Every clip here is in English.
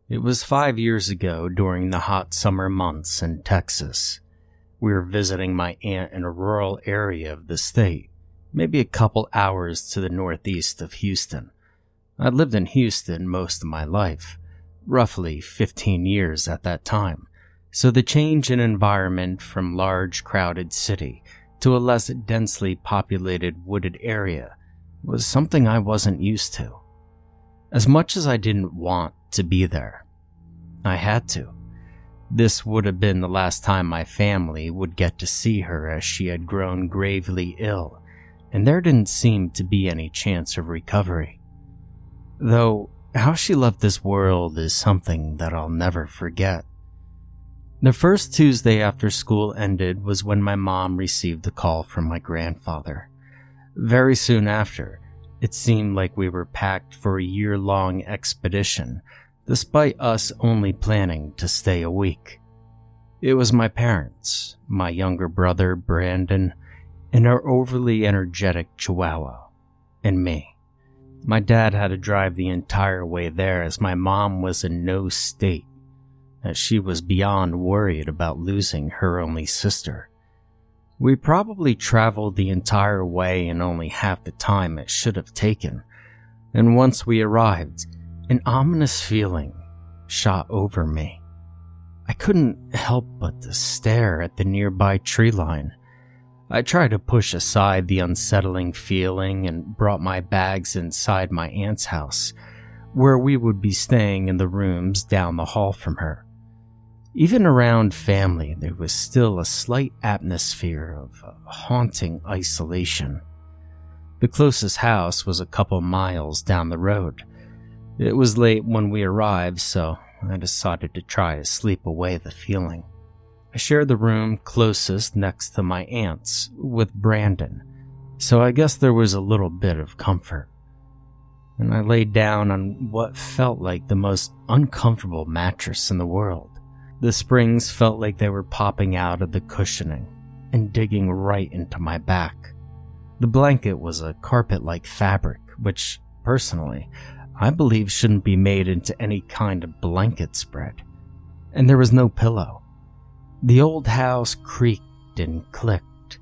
It was 5 years ago during the hot summer months in Texas. We were visiting my aunt in a rural area of the state, maybe a couple hours to the northeast of Houston. I'd lived in Houston most of my life, roughly 15 years at that time, so the change in environment from large crowded city to a less densely populated wooded area was something I wasn't used to. As much as I didn't want to be there, I had to. This would have been the last time my family would get to see her, as she had grown gravely ill, and there didn't seem to be any chance of recovery. Though, how she left this world is something that I'll never forget. The first Tuesday after school ended was when my mom received a call from my grandfather. Very soon after, it seemed like we were packed for a year-long expedition, despite us only planning to stay a week. It was my parents, my younger brother Brandon, and our overly energetic Chihuahua, and me. My dad had to drive the entire way there as my mom was in no state, as she was beyond worried about losing her only sister. We probably traveled the entire way in only half the time it should have taken, and once we arrived, an ominous feeling shot over me. I couldn't help but to stare at the nearby tree line. I tried to push aside the unsettling feeling and brought my bags inside my aunt's house, where we would be staying in the rooms down the hall from her. Even around family, there was still a slight atmosphere of haunting isolation. The closest house was a couple miles down the road. It was late when we arrived, so I decided to try to sleep away the feeling. I shared the room closest next to my aunt's with Brandon, so I guess there was a little bit of comfort. And I laid down on what felt like the most uncomfortable mattress in the world. The springs felt like they were popping out of the cushioning and digging right into my back. The blanket was a carpet-like fabric, which, personally, I believe shouldn't be made into any kind of blanket spread. And there was no pillow. The old house creaked and clicked,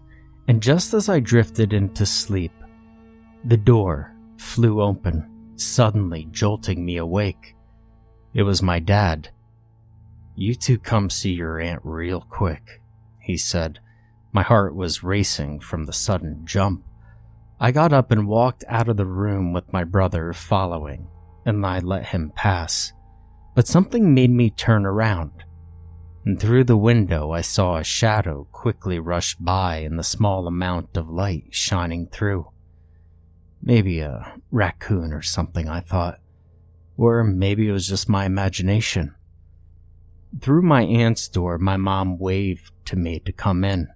and just as I drifted into sleep, the door flew open, suddenly jolting me awake. It was my dad. "You two come see your aunt real quick," he said. My heart was racing from the sudden jump. I got up and walked out of the room with my brother following, and I let him pass. But something made me turn around, and through the window I saw a shadow quickly rush by in the small amount of light shining through. Maybe a raccoon or something, I thought. Or maybe it was just my imagination. Through my aunt's door, my mom waved to me to come in.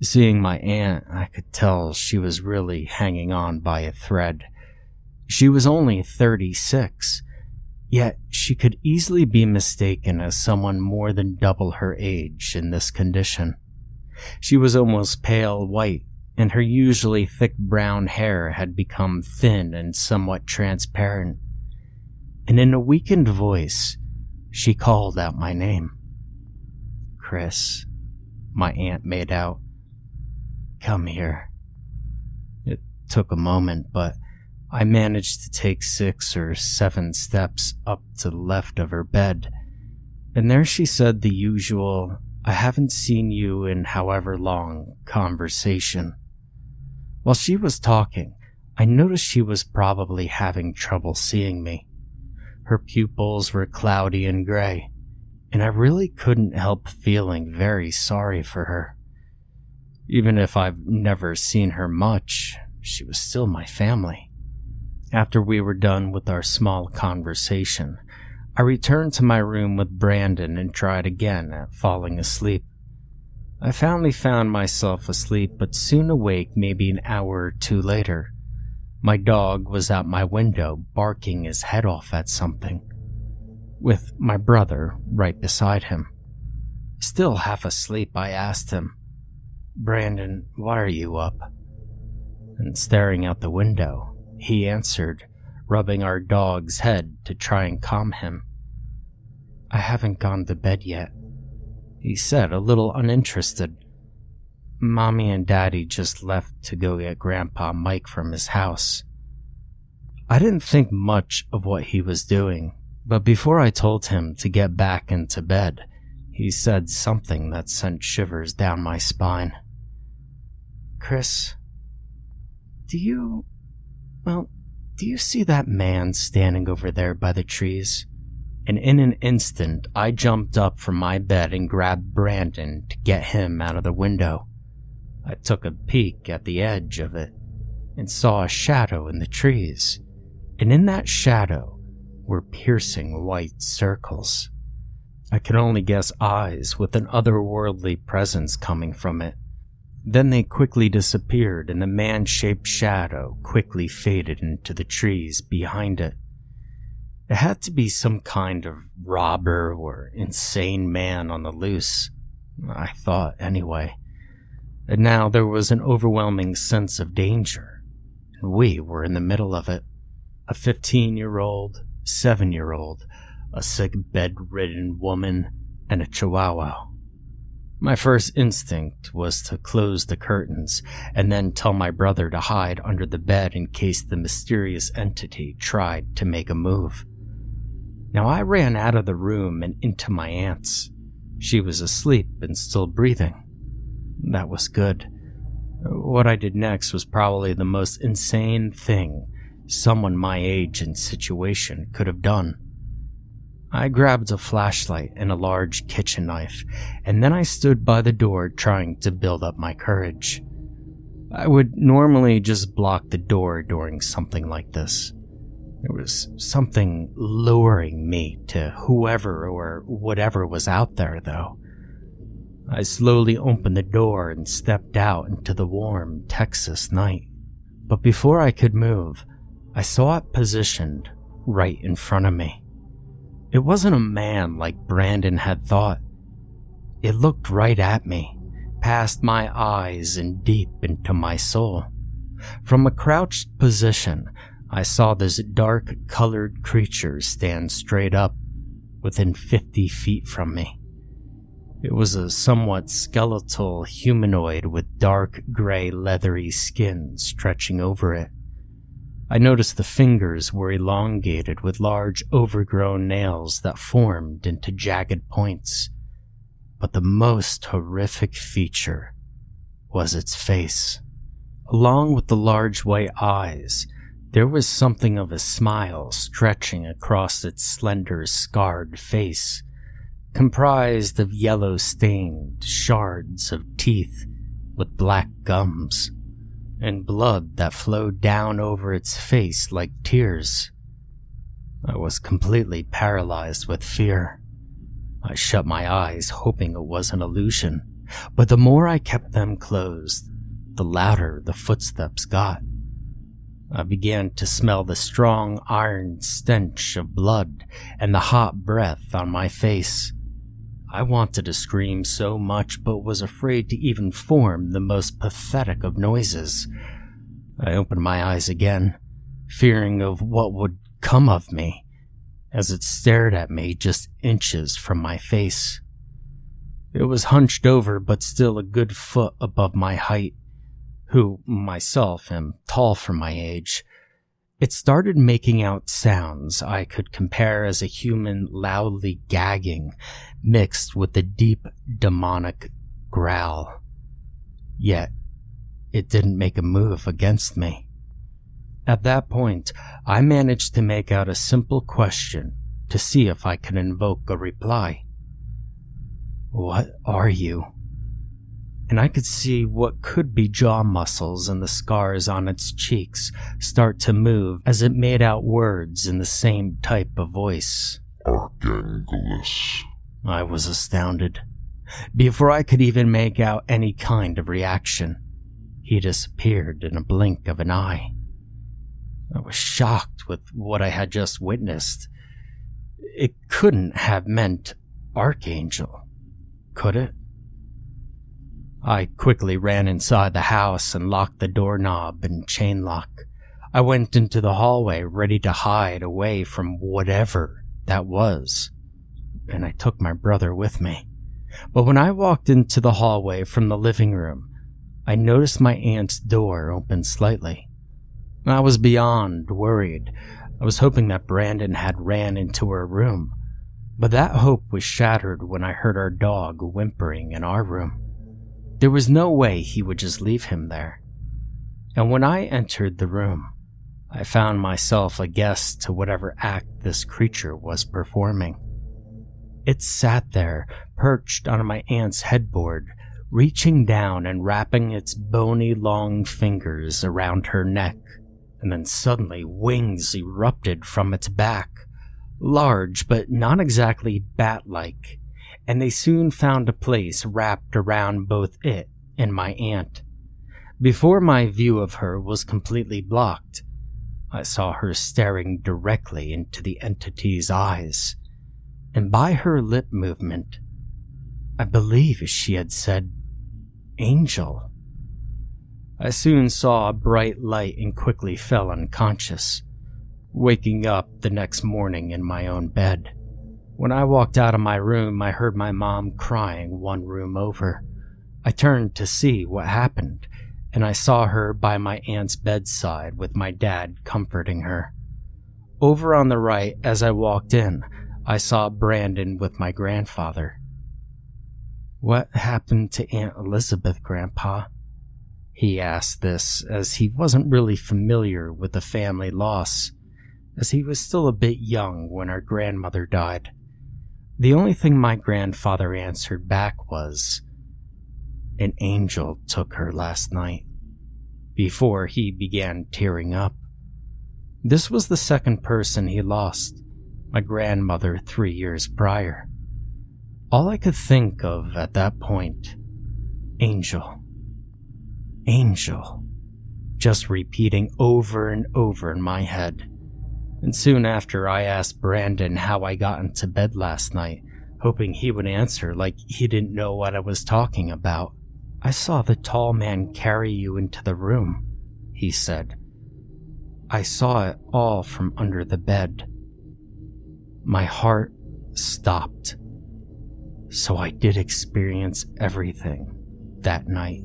Seeing my aunt, I could tell she was really hanging on by a thread. She was only 36, yet she could easily be mistaken as someone more than double her age in this condition. She was almost pale white, and her usually thick brown hair had become thin and somewhat transparent. And in a weakened voice, she called out my name. "Chris," my aunt made out. "Come here." It took a moment, but I managed to take 6 or 7 steps up to the left of her bed, and there she said the usual, "I haven't seen you in however long" conversation. While she was talking, I noticed she was probably having trouble seeing me. Her pupils were cloudy and gray, and I really couldn't help feeling very sorry for her. Even if I've never seen her much, she was still my family. After we were done with our small conversation, I returned to my room with Brandon and tried again at falling asleep. I finally found myself asleep, but soon awake maybe an hour or two later. My dog was at my window barking his head off at something, with my brother right beside him. Still half asleep, I asked him, "Brandon, why are you up?" And staring out the window, he answered, rubbing our dog's head to try and calm him. I haven't gone to bed yet," he said, a little uninterested. "Mommy and Daddy just left to go get Grandpa Mike from his house." I didn't think much of what he was doing, but before I told him to get back into bed, he said something that sent shivers down my spine. "Chris, do you see that man standing over there by the trees?" And in an instant, I jumped up from my bed and grabbed Brandon to get him out of the window. I took a peek at the edge of it and saw a shadow in the trees, and in that shadow were piercing white circles. I could only guess eyes with an otherworldly presence coming from it. Then they quickly disappeared, and the man-shaped shadow quickly faded into the trees behind it. It had to be some kind of robber or insane man on the loose, I thought anyway. And now there was an overwhelming sense of danger, and we were in the middle of it. A 15-year-old, 7-year-old, a sick bedridden woman, and a chihuahua. My first instinct was to close the curtains and then tell my brother to hide under the bed in case the mysterious entity tried to make a move. Now I ran out of the room and into my aunt's. She was asleep and still breathing. That was good. What I did next was probably the most insane thing someone my age and situation could have done. I grabbed a flashlight and a large kitchen knife, and then I stood by the door trying to build up my courage. I would normally just block the door during something like this. There was something luring me to whoever or whatever was out there, though. I slowly opened the door and stepped out into the warm Texas night. But before I could move, I saw it positioned right in front of me. It wasn't a man like Brandon had thought. It looked right at me, past my eyes and deep into my soul. From a crouched position, I saw this dark-colored creature stand straight up, within 50 feet from me. It was a somewhat skeletal humanoid with dark gray leathery skin stretching over it. I noticed the fingers were elongated with large overgrown nails that formed into jagged points. But the most horrific feature was its face. Along with the large white eyes, there was something of a smile stretching across its slender, scarred face, comprised of yellow-stained shards of teeth with black gums, and blood that flowed down over its face like tears. I was completely paralyzed with fear. I shut my eyes, hoping it was an illusion, but the more I kept them closed, the louder the footsteps got. I began to smell the strong iron stench of blood and the hot breath on my face. I wanted to scream so much, but was afraid to even form the most pathetic of noises. I opened my eyes again, fearing of what would come of me, as it stared at me just inches from my face. It was hunched over, but still a good foot above my height, who, myself, am tall for my age. It started making out sounds I could compare as a human loudly gagging, mixed with a deep, demonic growl. Yet, it didn't make a move against me. At that point, I managed to make out a simple question to see if I could invoke a reply. "What are you?" And I could see what could be jaw muscles and the scars on its cheeks start to move as it made out words in the same type of voice. "Archangelus." I was astounded. Before I could even make out any kind of reaction, he disappeared in a blink of an eye. I was shocked with what I had just witnessed. It couldn't have meant Archangel, could it? I quickly ran inside the house and locked the doorknob and chain lock. I went into the hallway ready to hide away from whatever that was. and I took my brother with me. But when I walked into the hallway from the living room, I noticed my aunt's door open slightly. I was beyond worried. I was hoping that Brandon had ran into her room, but that hope was shattered when I heard our dog whimpering in our room. There was no way he would just leave him there. And when I entered the room, I found myself a guest to whatever act this creature was performing. It sat there, perched on my aunt's headboard, reaching down and wrapping its bony long fingers around her neck, and then suddenly wings erupted from its back, large but not exactly bat-like, and they soon found a place wrapped around both it and my aunt. Before my view of her was completely blocked, I saw her staring directly into the entity's eyes, and by her lip movement, I believe she had said, "Angel." I soon saw a bright light and quickly fell unconscious, waking up the next morning in my own bed. When I walked out of my room, I heard my mom crying one room over. I turned to see what happened, and I saw her by my aunt's bedside with my dad comforting her. Over on the right, as I walked in, I saw Brandon with my grandfather. "What happened to Aunt Elizabeth, Grandpa?" He asked this, as he wasn't really familiar with the family loss, as he was still a bit young when our grandmother died. The only thing my grandfather answered back was, "An angel took her last night," before he began tearing up. This was the second person he lost, my grandmother 3 years prior. All I could think of at that point, "Angel, angel," just repeating over and over in my head. And soon after, I asked Brandon how I got into bed last night, hoping he would answer like he didn't know what I was talking about. "I saw the tall man carry you into the room," he said. "I saw it all from under the bed." My heart stopped. So I did experience everything that night.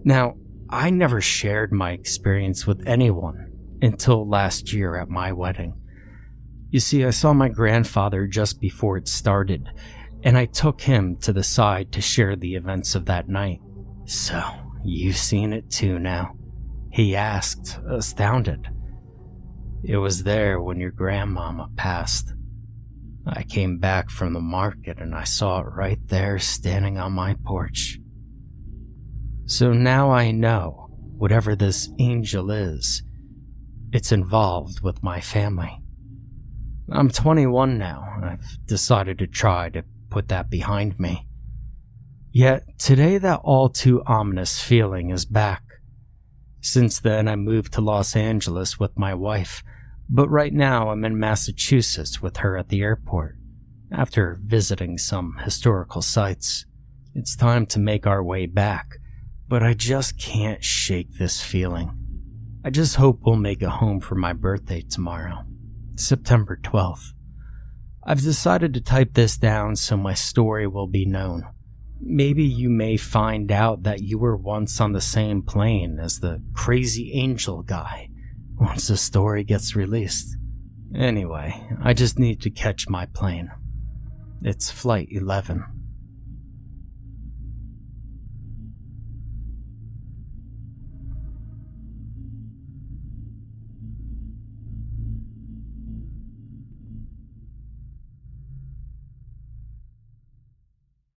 Now, I never shared my experience with anyone until last year at my wedding. You see, I saw my grandfather just before it started, and I took him to the side to share the events of that night. "So, you've seen it too now?" he asked, astounded. "It was there when your grandmama passed. I came back from the market and I saw it right there standing on my porch. So now I know, whatever this angel is, it's involved with my family. I'm 21 now, and I've decided to try to put that behind me. Yet today that all too ominous feeling is back. Since then I moved to Los Angeles with my wife, but right now I'm in Massachusetts with her at the airport, after visiting some historical sites. It's time to make our way back, but I just can't shake this feeling. I just hope we'll make it home for my birthday tomorrow, September 12th. I've decided to type this down so my story will be known. Maybe you may find out that you were once on the same plane as the crazy angel guy once the story gets released. Anyway, I just need to catch my plane. It's Flight 11.